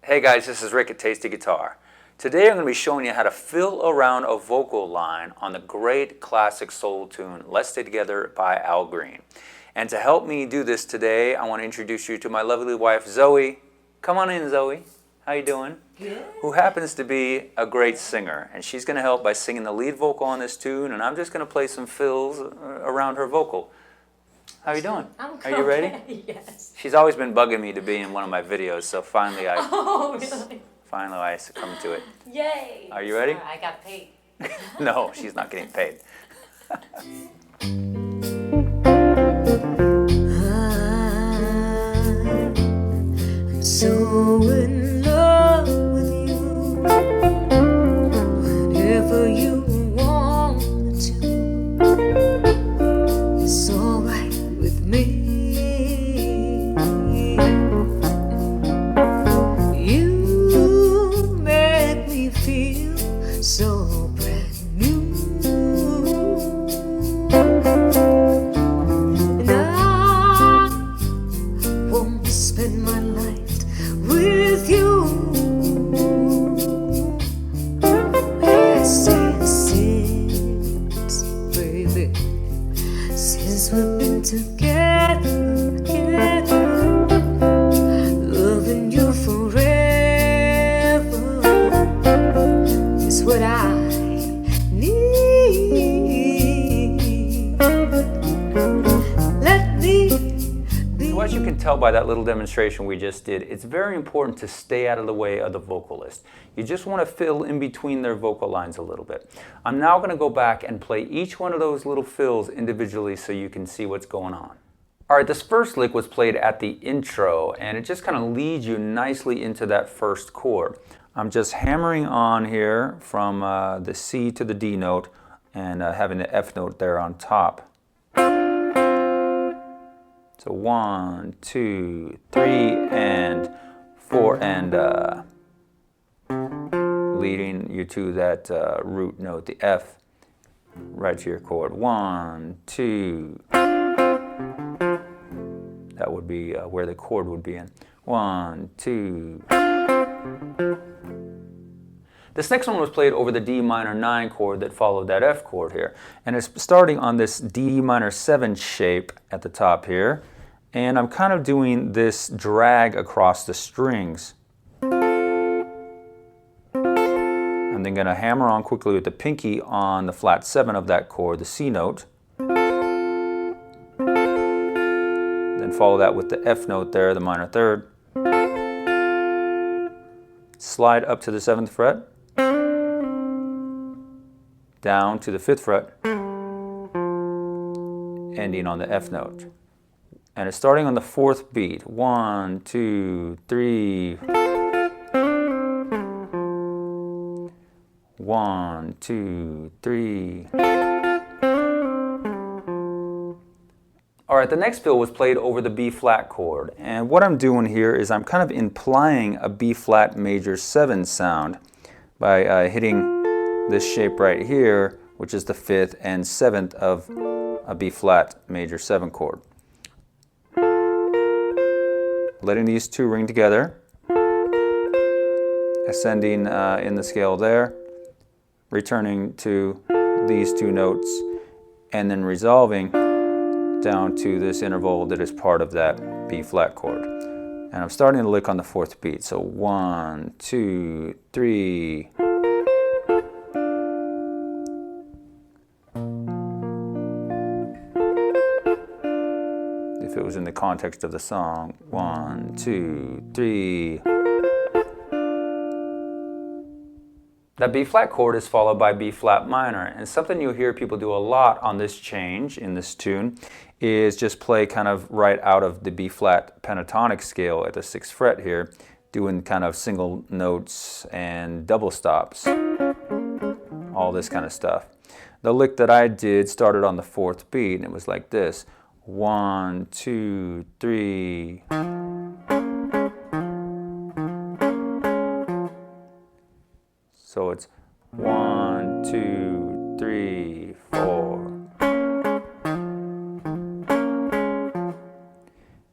Hey guys, this is Rick at Tasty Guitar. Today I'm going to be showing you how to fill around a vocal line on the great classic soul tune Let's Stay Together by Al Green. And to help me do this today, I want to introduce you to my lovely wife Zoe. Come on in, Zoe. How you doing? Good. Who happens to be a great singer. And she's going to help by singing the lead vocal on this tune, and I'm just going to play some fills around her vocal. How you doing? I'm Are you ready? Yes. She's always been bugging me to be in one of my videos, so finally Oh, really? I succumbed to it. Yay. Are you ready? I got paid. No, she's not getting paid. I'm so in love with you. Whenever you want to, it's alright with me. You make me feel so brand new, and I won't spend my life with you. Yes, since, baby, since we've been together, loving you forever is what I need. Let me be. So as you can tell by that little demonstration we just did, it's very important to stay out of the way of the vocalist. You just want to fill in between their vocal lines a little bit. I'm now going to go back and play each one of those little fills individually so you can see what's going on. Alright, this first lick was played at the intro, and it just kind of leads you nicely into that first chord. I'm just hammering on here from the C to the D note and having the F note there on top. So 1, 2, 3, and 4, and leading you to that root note, the F, right to your chord. 1, 2. That would be where the chord would be in. 1, 2. This next one was played over the D minor 9 chord that followed that F chord here. And it's starting on this D minor 7 shape at the top here. And I'm kind of doing this drag across the strings. I'm then going to hammer on quickly with the pinky on the flat 7 of that chord, the C note. Then follow that with the F note there, the minor 3rd. Slide up to the 7th fret. Down to the 5th fret. Ending on the F note. And it's starting on the 4th beat. 1, 2, 3. 1, 2, 3. Alright, the next fill was played over the B flat chord. And what I'm doing here is I'm kind of implying a B flat major 7 sound by hitting this shape right here, which is the 5th and 7th of a B flat major 7 chord. Letting these two ring together, ascending in the scale there, returning to these two notes, and then resolving down to this interval that is part of that B flat chord. And I'm starting to lick on the 4th beat. So 1, 2, 3. If it was in the context of the song, 1, 2, 3. That B flat chord is followed by B flat minor, and something you'll hear people do a lot on this change in this tune is just play kind of right out of the B flat pentatonic scale at the 6th fret here, doing kind of single notes and double stops, all this kind of stuff. The lick that I did started on the 4th beat, and it was like this. 1, 2, 3. So it's 1, 2, 3, 4.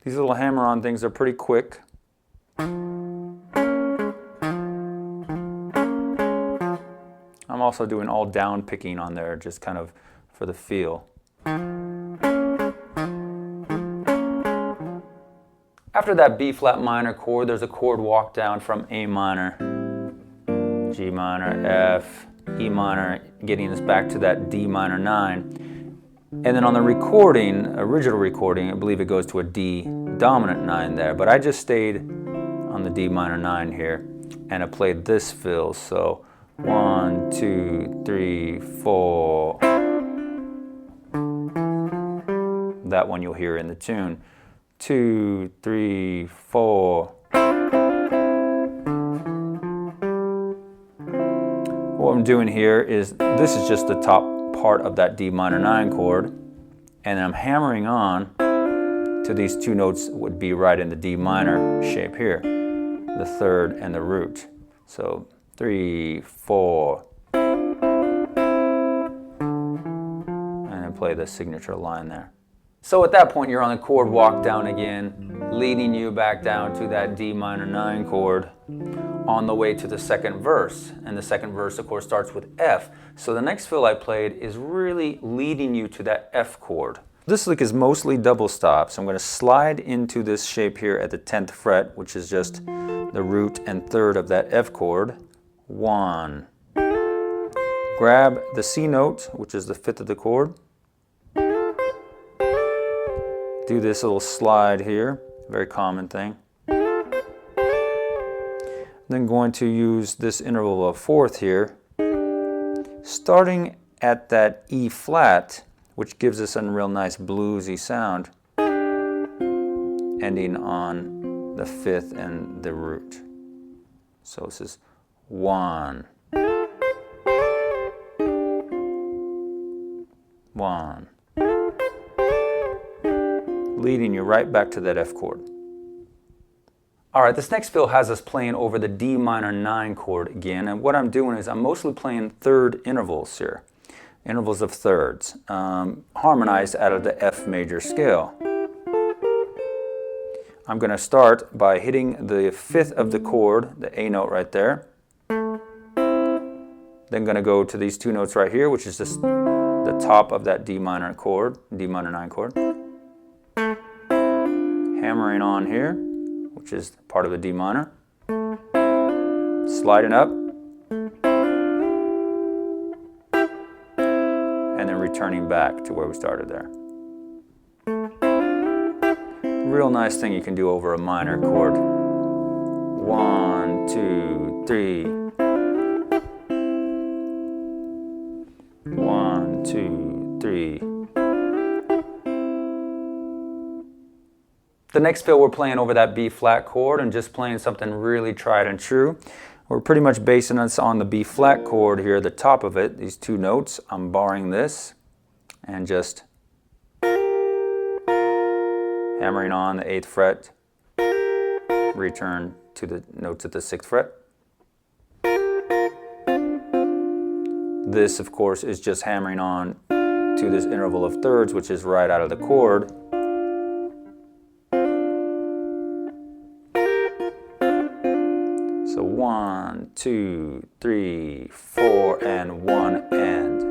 These little hammer-on things are pretty quick. And also doing all down picking on there, just kind of for the feel. After that B flat minor chord, there's a chord walk down from A minor, G minor, F, E minor, getting us back to that D minor 9. And then on the recording, original recording, I believe it goes to a D dominant 9 there, but I just stayed on the D minor 9 here, and I played this fill. So 1, 2, 3, 4. That one you'll hear in the tune. 2, 3, 4. What I'm doing here is, this is just the top part of that D minor 9 chord, and I'm hammering on to these two notes that would be right in the D minor shape here, the third and the root. So 3, 4, and then play the signature line there. So at that point, you're on the chord walk down again, leading you back down to that D minor 9 chord on the way to the second verse. And the second verse, of course, starts with F. So the next fill I played is really leading you to that F chord. This lick is mostly double stop, so I'm going to slide into this shape here at the 10th fret, which is just the root and third of that F chord. 1. Grab the C note, which is the 5th of the chord. Do this little slide here, very common thing. Then going to use this interval of 4th here, starting at that E flat, which gives us a real nice bluesy sound, ending on the 5th and the root. So this is 1, 1. Leading you right back to that F chord. All right, this next fill has us playing over the D minor 9 chord again, and what I'm doing is I'm mostly playing third intervals here, intervals of thirds, harmonized out of the F major scale. I'm going to start by hitting the 5th of the chord, the A note right there. Then going to go to these two notes right here, which is just the top of that D minor chord, D minor 9 chord. Hammering on here, which is part of the D minor, sliding up, and then returning back to where we started there. Real nice thing you can do over a minor chord. 1, 2, 3. 1, 2, 3. The next fill we're playing over that B flat chord and just playing something really tried and true. We're pretty much basing us on the B flat chord here, the top of it, these two notes. I'm barring this and just hammering on the 8th fret, return to the notes at the 6th fret. This, of course, is just hammering on to this interval of thirds, which is right out of the chord. So 1, 2, 3, 4, and 1 and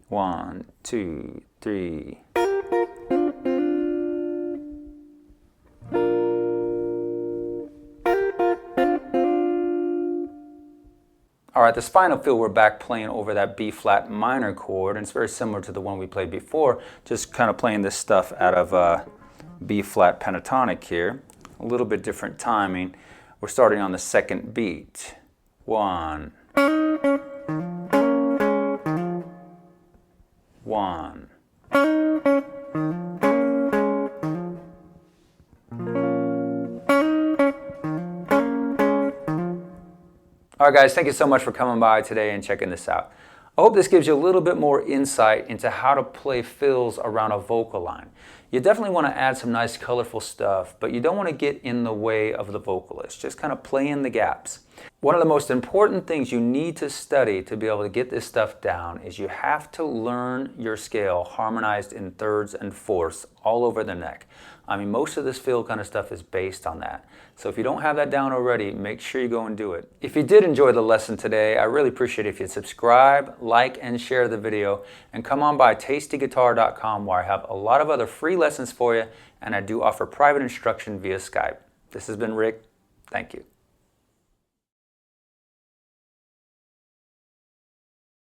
1, 2, 3. All right, this final fill we're back playing over that B flat minor chord, and it's very similar to the one we played before, just kind of playing this stuff out of B flat pentatonic here. A little bit different timing. We're starting on the second beat. 1, 1. All right, guys, thank you so much for coming by today and checking this out. I hope this gives you a little bit more insight into how to play fills around a vocal line. You definitely want to add some nice colorful stuff, but you don't want to get in the way of the vocalist. Just kind of play in the gaps. One of the most important things you need to study to be able to get this stuff down is you have to learn your scale harmonized in thirds and fourths all over the neck. I mean, most of this fill kind of stuff is based on that. So if you don't have that down already, make sure you go and do it. If you did enjoy the lesson today, I really appreciate it if you'd subscribe, like, and share the video, and come on by TastyGuitar.com where I have a lot of other free lessons for you, and I do offer private instruction via Skype. This has been Rick. Thank you.